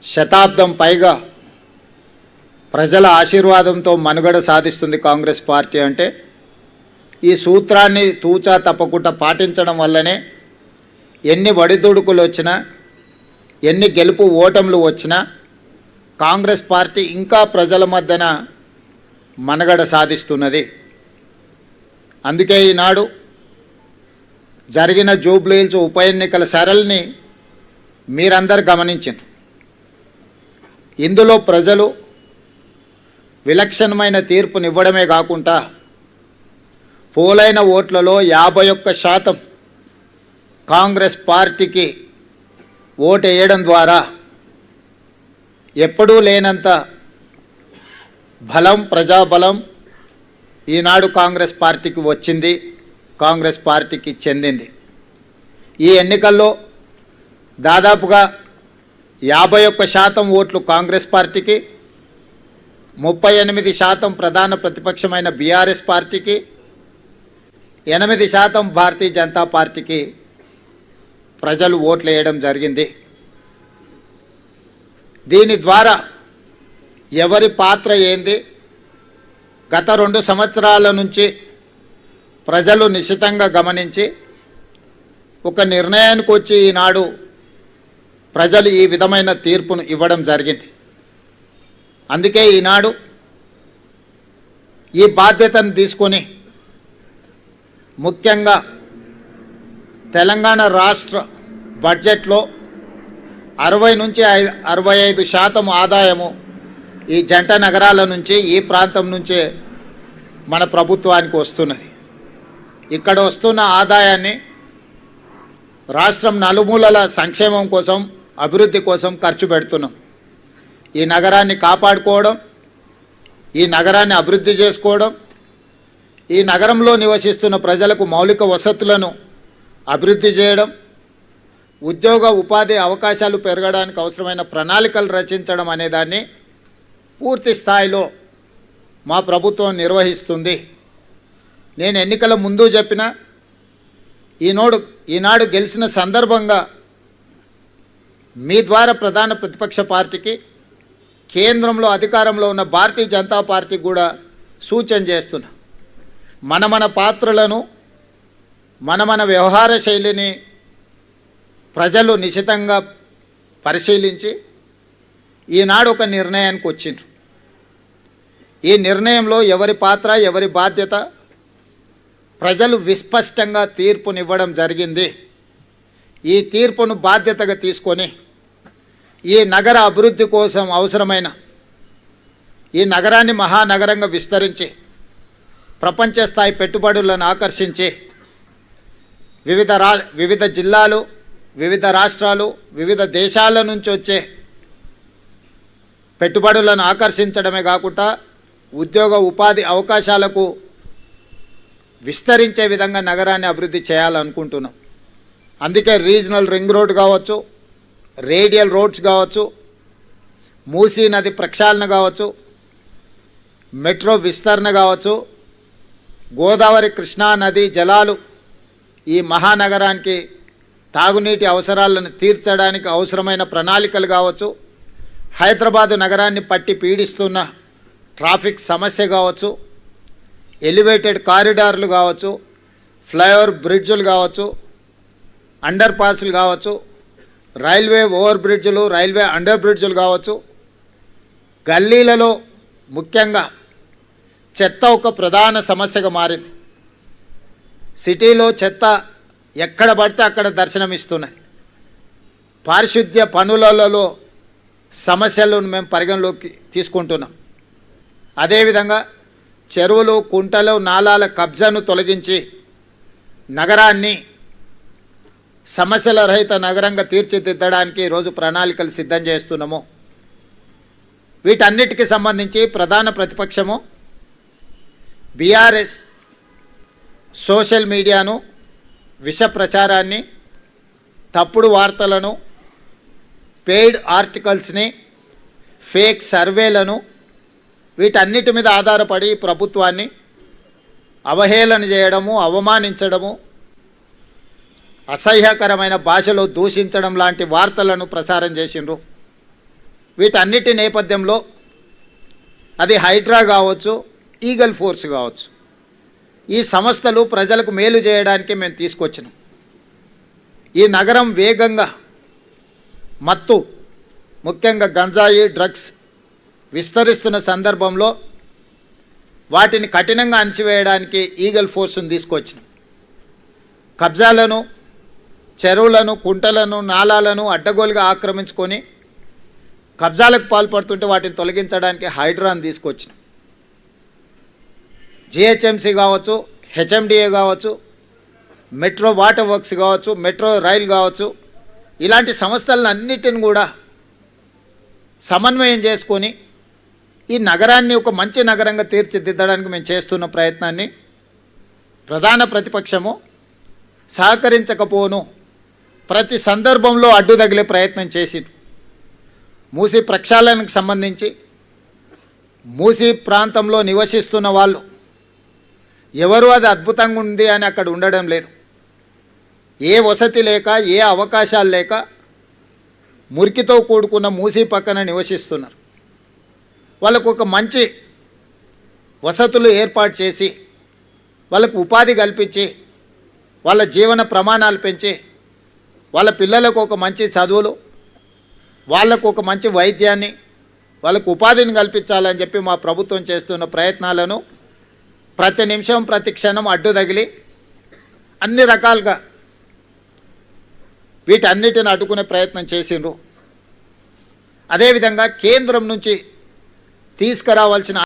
శతాబ్దం పైగా ప్రజల ఆశీర్వాదంతో మనుగడ సాధిస్తుంది కాంగ్రెస్ పార్టీ అంటే ఈ సూత్రాన్ని తూచా తప్పకుండా పాటించడం వల్లనే ఎన్ని వడిదుడుకులు వచ్చినా ఎన్ని గెలుపు ఓటములు వచ్చినా కాంగ్రెస్ పార్టీ ఇంకా ప్రజల మధ్యన మనుగడ సాధిస్తున్నది. అందుకే ఈనాడు జరిగిన జూబ్లీ హిల్స్ ఉప ఎన్నికల సరళిని మీరందరూ గమనించారు. ఇందులో ప్రజలు విలక్షణమైన తీర్పునివ్వడమే కాకుండా పోలైన ఓట్లలో 51% కాంగ్రెస్ పార్టీకి ఓటు వేయడం ద్వారా ఎప్పుడూ లేనంత బలం, ప్రజాబలం ఈనాడు కాంగ్రెస్ పార్టీకి వచ్చింది, కాంగ్రెస్ పార్టీకి చెందింది. ఈ ఎన్నికల్లో దాదాపుగా 51% ఓట్లు కాంగ్రెస్ పార్టీకి, 38% ప్రధాన ప్రతిపక్షమైన బీఆర్ఎస్ పార్టీకి, 8% భారతీయ జనతా పార్టీకి ప్రజలు ఓట్లు వేయడం జరిగింది. దీని ద్వారా ఎవరి పాత్ర ఏంది, గత 2 సంవత్సరాల నుంచి ప్రజలు నిశితంగా గమనించి ఒక నిర్ణయానికి వచ్చి ఈనాడు ప్రజలు ఈ విధమైన తీర్పును ఇవ్వడం జరిగింది. అందుకే ఈనాడు ఈ బాధ్యతను తీసుకొని ముఖ్యంగా తెలంగాణ రాష్ట్ర బడ్జెట్లో 60 నుంచి 65% ఆదాయము ఈ జంట నగరాల నుంచి, ఈ ప్రాంతం నుంచే మన ప్రభుత్వానికి వస్తున్నది. ఇక్కడ వస్తున్న ఆదాయాన్ని రాష్ట్రం నలుమూలల సంక్షేమం కోసం, అభివృద్ధి కోసం ఖర్చు పెడుతున్నాం. ఈ నగరాన్ని కాపాడుకోవడం, ఈ నగరాన్ని అభివృద్ధి చేసుకోవడం, ఈ నగరంలో నివసిస్తున్న ప్రజలకు మౌలిక వసతులను అభివృద్ధి చేయడం, ఉద్యోగ ఉపాధి అవకాశాలు పెరగడానికి అవసరమైన ప్రణాళికలు రచించడం అనే దాన్ని పూర్తి స్థాయిలో మా ప్రభుత్వం నిర్వహిస్తుంది. నేను ఎన్నికల ముందు చెప్పిన ఈనాడు గెలిచిన సందర్భంగా మీ ద్వారా ప్రధాన ప్రతిపక్ష పార్టీకి, కేంద్రంలో అధికారంలో ఉన్న భారతీయ జనతా పార్టీకి కూడా సూచన చేస్తున్నా. మన పాత్రలను, మన వ్యవహార శైలిని ప్రజలు నిశితంగా పరిశీలించి ఈనాడు ఒక నిర్ణయానికి వచ్చిండ్రు. ఈ నిర్ణయంలో ఎవరి పాత్ర, ఎవరి బాధ్యత ప్రజలు విస్పష్టంగా తీర్పునివ్వడం జరిగింది. ఈ తీర్పును బాధ్యతగా తీసుకొని ఈ నగర అభివృద్ధి కోసం అవసరమైన, ఈ నగరాన్ని మహానగరంగా విస్తరించి ప్రపంచ స్థాయి పెట్టుబడులను ఆకర్షించి వివిధ జిల్లాలు, వివిధ రాష్ట్రాలు, వివిధ దేశాల నుంచి వచ్చే పెట్టుబడులను ఆకర్షించడమే కాకుండా ఉద్యోగ ఉపాధి అవకాశాలకు విస్తరించే విధంగా నగరాన్ని అభివృద్ధి చేయాలనుకుంటున్నాం. అందుకే రీజనల్ రింగ్ రోడ్ కావచ్చు, రేడియల్ రోడ్స్ కావచ్చు, మూసీ నది ప్రక్షాళన కావచ్చు, మెట్రో విస్తరణ కావచ్చు, గోదావరి కృష్ణా నది జలాలు ఈ మహానగరానికి తాగునీటి అవసరాలను తీర్చడానికి అవసరమైన ప్రణాళికలు కావచ్చు, హైదరాబాదు నగరాన్ని పట్టి పీడిస్తున్న ట్రాఫిక్ సమస్య కావచ్చు, ఎలివేటెడ్ కారిడార్లు కావచ్చు, ఫ్లైఓవర్ బ్రిడ్జులు కావచ్చు, అండర్ పాస్లు కావచ్చు, రైల్వే ఓవర్ బ్రిడ్జులు, రైల్వే అండర్ బ్రిడ్జులు కావచ్చు, గల్లీలలో ముఖ్యంగా చెత్త ఒక ప్రధాన సమస్యగా మారింది. సిటీలో చెత్త ఎక్కడ పడితే అక్కడ దర్శనమిస్తున్నాయి. పారిశుద్ధ్య పనులలో సమస్యలను మేము పరిగణలోకి తీసుకుంటున్నాం. అదేవిధంగా చెరువులు, కుంటలు, నాలాల కబ్జాను తొలగించి నగరాన్ని సమస్యల రహిత నగరంగా తీర్చిదిద్దడానికి ఈరోజు ప్రణాళికలు సిద్ధం చేస్తున్నాము. వీటన్నిటికీ సంబంధించి ప్రధాన ప్రతిపక్షము బీఆర్ఎస్ సోషల్ మీడియాను, విష ప్రచారాన్ని, తప్పుడు వార్తలను, పెయిడ్ ఆర్టికల్స్ని, ఫేక్ సర్వేలను, వీటన్నిటి మీద ఆధారపడి ప్రభుత్వాన్ని అవహేళన చేయడము, అవమానించడము, అసహ్యకరమైన భాషలో దూషించడం లాంటి వార్తలను ప్రసారం చేసిండ్రు. వీటన్నిటి నేపథ్యంలో అది హైడ్రా కావచ్చు, ఈగల్ ఫోర్స్ కావచ్చు, ఈ సంస్థలు ప్రజలకు మేలు చేయడానికి మేము తీసుకొచ్చినాం. ఈ నగరం వేగంగా మత్తు, ముఖ్యంగా గంజాయి, డ్రగ్స్ విస్తరిస్తున్న సందర్భంలో వాటిని కఠినంగా అణిచివేయడానికి ఈగల్ ఫోర్స్ను తీసుకొచ్చినాం. కబ్జాలను, చెరువులను, కుంటలను, నాలాలను అడ్డగోలుగా ఆక్రమించుకొని కబ్జాలకు పాల్పడుతుంటే వాటిని తొలగించడానికి హైడ్రాను తీసుకొచ్చినాం. జిహెచ్ఎంసీ కావచ్చు, హెచ్ఎండిఏ కావచ్చు, మెట్రో వాటర్ వర్క్స్ కావచ్చు, మెట్రో రైల్ కావచ్చు, ఇలాంటి సంస్థలను అన్నిటిని కూడా సమన్వయం చేసుకొని ఈ నగరాన్ని ఒక మంచి నగరంగా తీర్చిదిద్దడానికి మేము చేస్తున్న ప్రయత్నాన్ని ప్రధాన ప్రతిపక్షము సహకరించకపోను ప్రతి సందర్భంలో అడ్డు తగిలే ప్రయత్నం చేసింది. మూసీ ప్రక్షాళనకు సంబంధించి మూసీ ప్రాంతంలో నివసిస్తున్న వాళ్ళు ఎవరు అది అద్భుతంగా ఉంది అని అక్కడ ఉండడం లేదు. ఏ వసతి లేక, ఏ అవకాశాలు లేక మురికితో కూడుకున్న మూసీ పక్కన నివసిస్తున్నారు. వాళ్ళకు ఒక మంచి వసతులు ఏర్పాటు చేసి వాళ్ళకు ఉపాధి కల్పించి వాళ్ళ జీవన ప్రమాణాలు పెంచి వాళ్ళ పిల్లలకు ఒక మంచి చదువులు, వాళ్ళకు ఒక మంచి వైద్యాన్ని, వాళ్ళకు ఉపాధిని కల్పించాలని చెప్పి మా ప్రభుత్వం చేస్తున్న ప్రయత్నాలను ప్రతి నిమిషం ప్రతి క్షణం అడ్డు తగిలి అన్ని రకాలుగా వీటన్నిటిని అడ్డుకునే ప్రయత్నం చేసిండ్రు. అదేవిధంగా కేంద్రం నుంచి తీసుకురావాల్సిన